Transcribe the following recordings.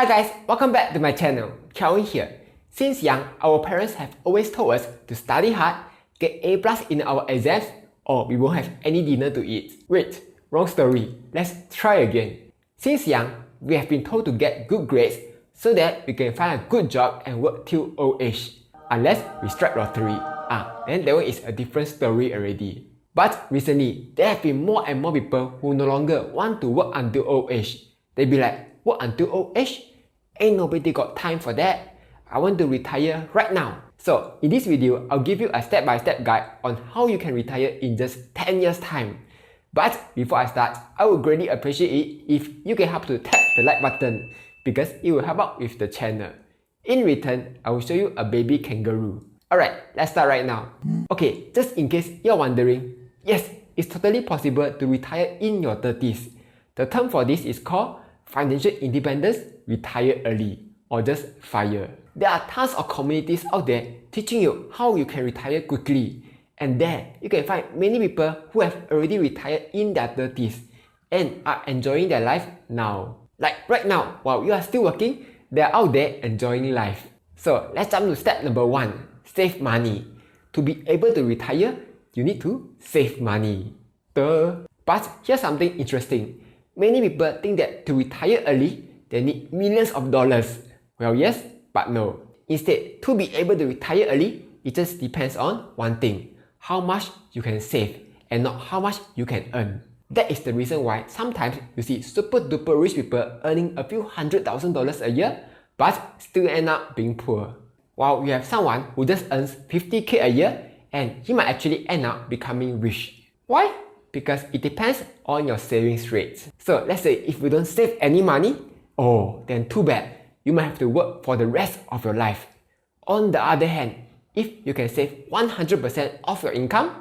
Hi guys, welcome back to my channel. Kelvin here. Since young, our parents have always told us to study hard, get A+ in our exams, or we won't have any dinner to eat. Wait, wrong story. Let's try again. Since young, we have been told to get good grades so that we can find a good job and work till old age. Unless we strike lottery. Then that one is a different story already. But recently, there have been more and more people who no longer want to work until old age. They be like, work until old age? Ain't nobody got time for that. I want to retire right now. So in this video, I'll give you a step-by-step guide on how you can retire in just 10 years time. But before I start, I would greatly appreciate it if you can help to tap the like button because it will help out with the channel. In return, I will show you a baby kangaroo. Alright, let's start right now. Okay, just in case you're wondering, yes, it's totally possible to retire in your 30s. The term for this is called financial independence, retire early, or just FIRE. There are tons of communities out there teaching you how you can retire quickly. And there, you can find many people who have already retired in their 30s and are enjoying their life now. Like right now, while you are still working, they are out there enjoying life. So let's jump to step number 1, save money. To be able to retire, you need to save money. Duh. But here's something interesting. Many people think that to retire early, they need millions of dollars. Well, yes, but no. Instead, to be able to retire early, it just depends on one thing: how much you can save and not how much you can earn. That is the reason why sometimes you see super duper rich people earning a few $100,000 a year, but still end up being poor. While you have someone who just earns 50k a year and he might actually end up becoming rich. Why? Because it depends on your savings rates. So let's say if you don't save any money, then too bad. You might have to work for the rest of your life. On the other hand, if you can save 100% of your income,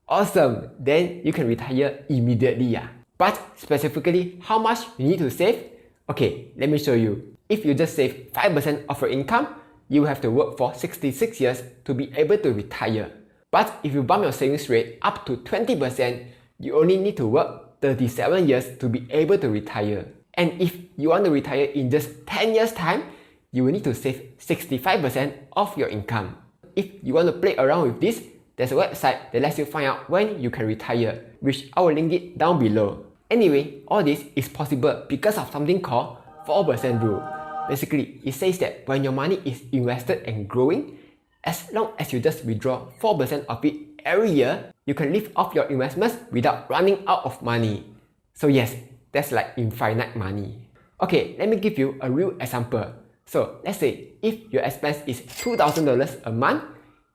awesome, then you can retire immediately. But specifically, how much you need to save? Okay, let me show you. If you just save 5% of your income, you will have to work for 66 years to be able to retire. But if you bump your savings rate up to 20%, you only need to work 37 years to be able to retire. And if you want to retire in just 10 years time, you will need to save 65% of your income. If you want to play around with this, there's a website that lets you find out when you can retire, which I will link it down below. Anyway, all this is possible because of something called 4% rule. Basically, it says that when your money is invested and growing, as long as you just withdraw 4% of it every year, you can live off your investments without running out of money. So yes, that's like infinite money. Okay, let me give you a real example. So let's say if your expense is $2,000 a month,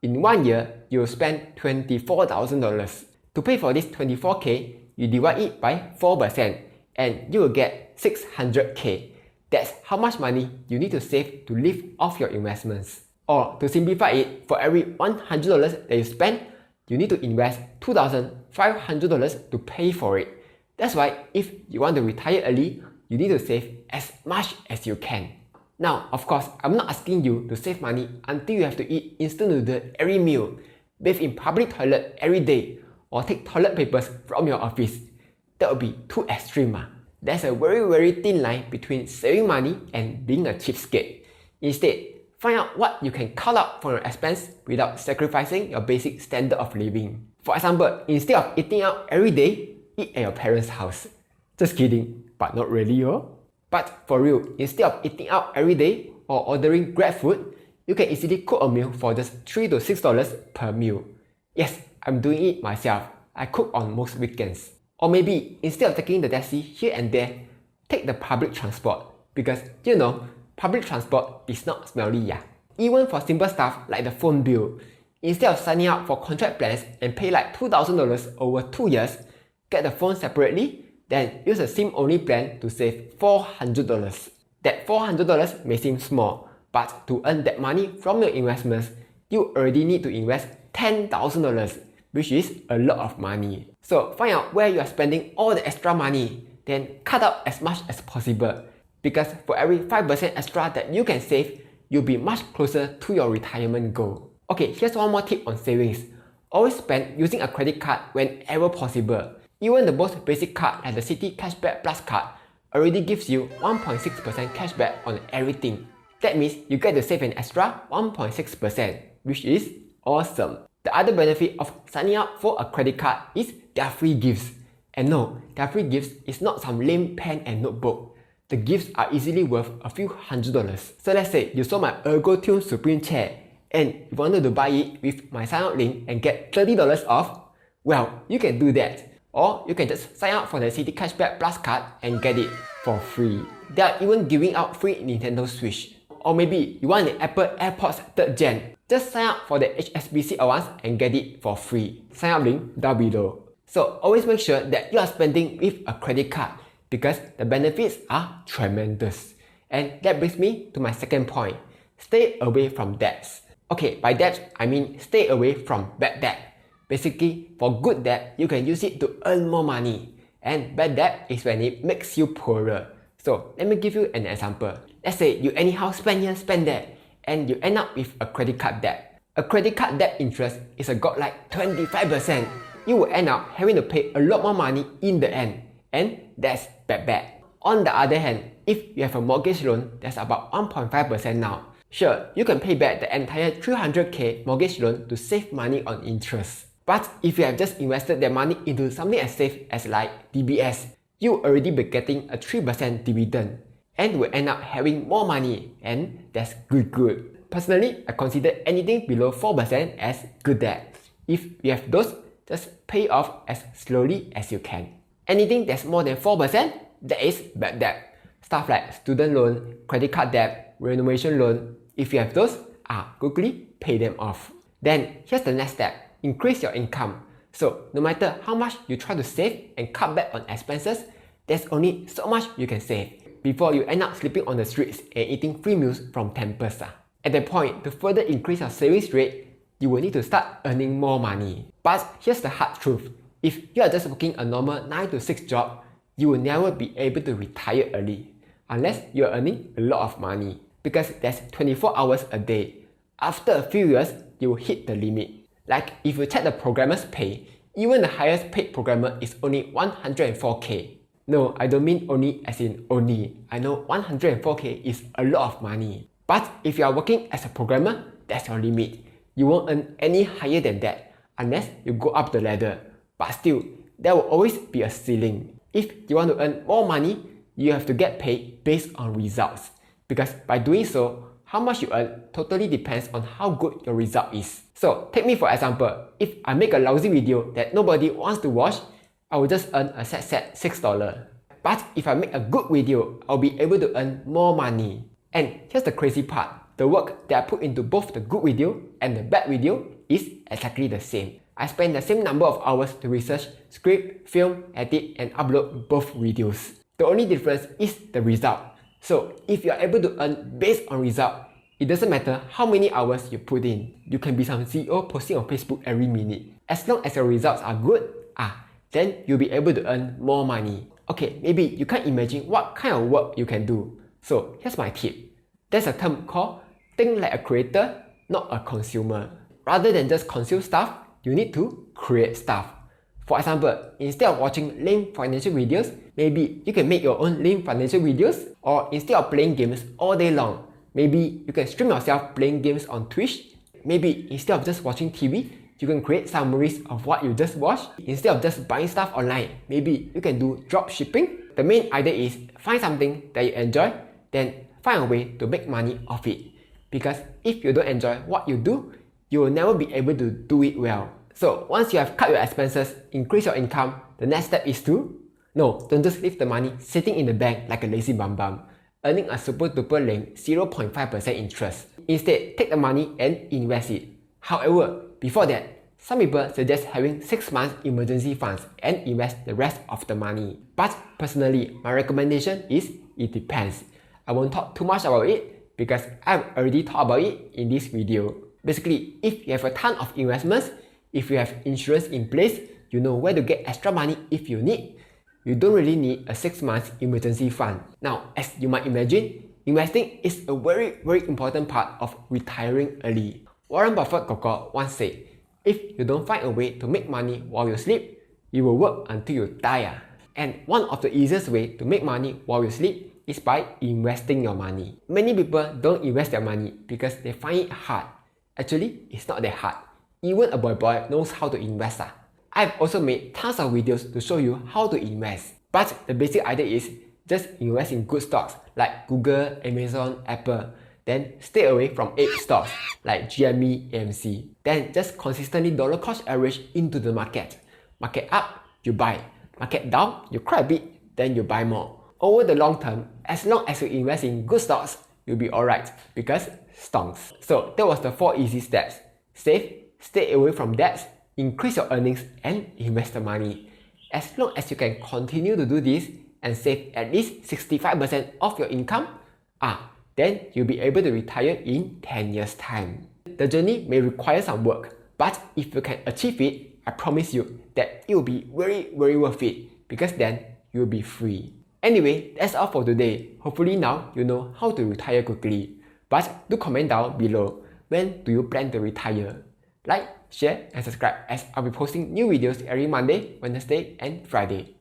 in 1 year, you'll spend $24,000. To pay for this 24k, you divide it by 4% and you will get 600k. That's how much money you need to save to live off your investments. Or to simplify it, for every $100 that you spend, you need to invest $2,500 to pay for it. That's why if you want to retire early, you need to save as much as you can. Now, of course, I'm not asking you to save money until you have to eat instant noodle every meal, bathe in public toilet every day, or take toilet papers from your office. That would be too extreme. There's a very thin line between saving money and being a cheapskate. Instead, find out what you can cut out from your expense without sacrificing your basic standard of living. For example, instead of eating out every day, eat at your parents' house. Just kidding, but not really, But for real, instead of eating out every day or ordering Grab food, you can easily cook a meal for just $3 to $6 per meal. Yes, I'm doing it myself. I cook on most weekends. Or maybe instead of taking the taxi here and there, take the public transport. Because public transport is not smelly. Even for simple stuff like the phone bill, instead of signing up for contract plans and pay like $2,000 over 2 years, get the phone separately, then use a SIM-only plan to save $400. That $400 may seem small, but to earn that money from your investments, you already need to invest $10,000, which is a lot of money. So find out where you are spending all the extra money, then cut out as much as possible. Because for every 5% extra that you can save, you'll be much closer to your retirement goal. Okay, here's one more tip on savings. Always spend using a credit card whenever possible. Even the most basic card like the Citi Cashback Plus card already gives you 1.6% cashback on everything. That means you get to save an extra 1.6%, which is awesome. The other benefit of signing up for a credit card is their free gifts. And no, their free gifts is not some lame pen and notebook. The gifts are easily worth a few $100s. So let's say you saw my ErgoTune Supreme chair and you wanted to buy it with my sign up link and get $30 off. Well, you can do that. Or you can just sign up for the Citi Cashback Plus card and get it for free. They are even giving out free Nintendo Switch. Or maybe you want the Apple AirPods 3rd Gen. Just sign up for the HSBC Advance and get it for free. Sign up link down below. So always make sure that you are spending with a credit card because the benefits are tremendous. And that brings me to my second point. Stay away from debts. Okay, by debt, I mean stay away from bad debt. Basically, for good debt, you can use it to earn more money. And bad debt is when it makes you poorer. So let me give you an example. Let's say you anyhow spend here, spend there, and you end up with a credit card debt. A credit card debt interest is a godlike 25%. You will end up having to pay a lot more money in the end. And that's bad. On the other hand, if you have a mortgage loan that's about 1.5% now, sure, you can pay back the entire 300k mortgage loan to save money on interest. But if you have just invested that money into something as safe as like DBS, you will already be getting a 3% dividend and will end up having more money, and that's good. Personally, I consider anything below 4% as good debt. If you have those, just pay off as slowly as you can. Anything that's more than 4%, that is bad debt. Stuff like student loan, credit card debt, renovation loan, if you have those, quickly pay them off. Then here's the next step. Increase your income. So no matter how much you try to save and cut back on expenses, there's only so much you can save before you end up sleeping on the streets and eating free meals from temples. At that point, to further increase your savings rate, you will need to start earning more money. But here's the hard truth. If you are just working a normal 9 to 6 job, you will never be able to retire early unless you are earning a lot of money, because there's 24 hours a day. After a few years, you will hit the limit. Like if you check the programmer's pay, even the highest paid programmer is only 104k. No, I don't mean only as in only. I know 104k is a lot of money. But if you are working as a programmer, that's your limit. You won't earn any higher than that unless you go up the ladder. But still, there will always be a ceiling. If you want to earn more money, you have to get paid based on results. Because by doing so, how much you earn totally depends on how good your result is. So take me for example, if I make a lousy video that nobody wants to watch, I will just earn a set $6. But if I make a good video, I'll be able to earn more money. And here's the crazy part. The work that I put into both the good video and the bad video is exactly the same. I spend the same number of hours to research, script, film, edit, and upload both videos. The only difference is the result. So if you are able to earn based on result, it doesn't matter how many hours you put in. You can be some CEO posting on Facebook every minute. As long as your results are good, then you'll be able to earn more money. Okay, maybe you can't imagine what kind of work you can do. So here's my tip. There's a term called think like a creator, not a consumer. Rather than just consume stuff, you need to create stuff. For example, instead of watching lame financial videos, maybe you can make your own lame financial videos. Or instead of playing games all day long, maybe you can stream yourself playing games on Twitch. Maybe instead of just watching TV, you can create summaries of what you just watched. Instead of just buying stuff online, maybe you can do drop shipping. The main idea is find something that you enjoy, then find a way to make money off it. Because if you don't enjoy what you do, you will never be able to do it well. So once you have cut your expenses, increase your income, the next step is to don't just leave the money sitting in the bank like a lazy bum bum, earning a super duper lame 0.5% interest. Instead, take the money and invest it. However, before that, some people suggest having 6 months emergency funds and invest the rest of the money. But personally, my recommendation is it depends. I won't talk too much about it because I've already talked about it in this video. Basically, if you have a ton of investments, if you have insurance in place, you know where to get extra money if you need. You don't really need a 6 months emergency fund. Now, as you might imagine, investing is a very important part of retiring early. Warren Buffett once said, if you don't find a way to make money while you sleep, you will work until you die. And one of the easiest way to make money while you sleep is by investing your money. Many people don't invest their money because they find it hard. Actually, it's not that hard. Even a boy knows how to invest. I've also made tons of videos to show you how to invest. But the basic idea is just invest in good stocks like Google, Amazon, Apple. Then stay away from ape stocks like GME, AMC. Then just consistently dollar cost average into the market. Market up, you buy. Market down, you cry a bit, then you buy more. Over the long term, as long as you invest in good stocks, you'll be alright because stonks. So that was the 4 easy steps. Save, stay away from debts, increase your earnings, and invest the money. As long as you can continue to do this and save at least 65% of your income, then you'll be able to retire in 10 years time. The journey may require some work, but if you can achieve it, I promise you that it will be very worth it because then you'll be free. Anyway, that's all for today. Hopefully now you know how to retire quickly. But do comment down below, when do you plan to retire? Like, share and subscribe as I'll be posting new videos every Monday, Wednesday and Friday.